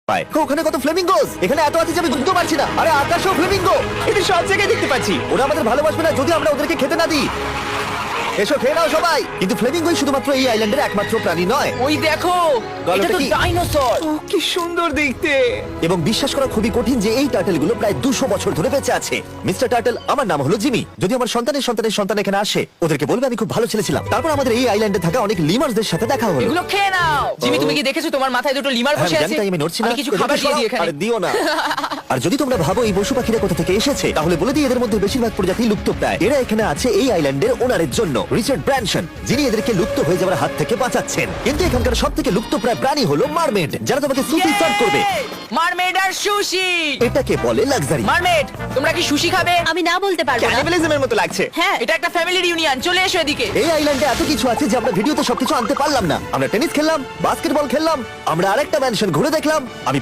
পায়। ওখানে কত ফ্লেমিঙ্গোস, এখানে এত আছে যে আমি বুঝতে পারছি না। আরে আকাশও ফ্লেমিঙ্গো, এটা সব জায়গায় দেখতে পাচ্ছি। ওরা আমাদের ভালোবাসবে না যদি আমরা ওদেরকে খেতে না দিই। এসো খেয়ে নাও সবাই। কিন্তু ফ্লেমিঙ্গোই শুধুমাত্র এই আইল্যান্ডের একমাত্র প্রাণী নয়। ওই দেখো, গল্পটা এটা তো কি? ডাইনোসর। ও কি সুন্দর দেখতে। এবং বিশ্বাস করা খুবই কঠিন যে এই টার্টেলগুলো প্রায় 200 বছর ধরে বেঁচে আছে। মিস্টার টার্টেল, আমার নাম হলো জিমি। যদি আমার সন্তানের সন্তানের সন্তান এখানে আসে, ওদেরকে বলবে আমি খুব ভালো ছেলে ছিলাম। তারপর আমাদের এই আইল্যান্ডে থাকা অনেক লিমার্সদের সাথে দেখা হলো। এগুলো খেয়ে নাও। জিমি, তুমি কি দেখেছো তোমার মাথায় দুটো লিমার হ্যাঁ, বসে আমি আছে? জানি, তাই আমি নড়ছি না। আমি কিছু খাবার দিয়ে দিই এখানে। আরে দিও না। আর যদি তোমরা ভাবো এই পশু পাখিরা কোথা থেকে এসেছে, তাহলে বলে দিই এদের মধ্যে বেশিরভাগ প্রজাতি লুপ্তপ্রায়। এরা এখানে আছে এই আইল্যান্ডের ওনারের জন্য, রিচার্ড ব্র্যানসন, যিনি এদেরকে লুপ্ত হয়ে যাওয়ার হাত থেকে বাঁচাচ্ছেন। কিন্তু এখানকার সবথেকে লুপ্তপ্রায় প্রাণী হলো মারমেড, যারা তোমাকে সুশি সার্ভ করবে। মারমেড আর সুশি। এটাকে বলে লাক্সারি। মারমেড, তোমরা কি সুশি খাবে? আমি না বলতে পারবো না। ক্যানিবালিজমের মতো লাগছে। হ্যাঁ, এটা একটা ফ্যামিলি রিউনিয়ন। চলে এসো এদিকে। এই আইল্যান্ডে এত কিছু আছে যে আমরা ভিডিওতে সবকিছু আনতে পারলাম না। আমরা টেনিস খেললাম, বাস্কেটবল খেললাম, আমরা আরেকটা ম্যানশন ঘুরে দেখলাম। আমি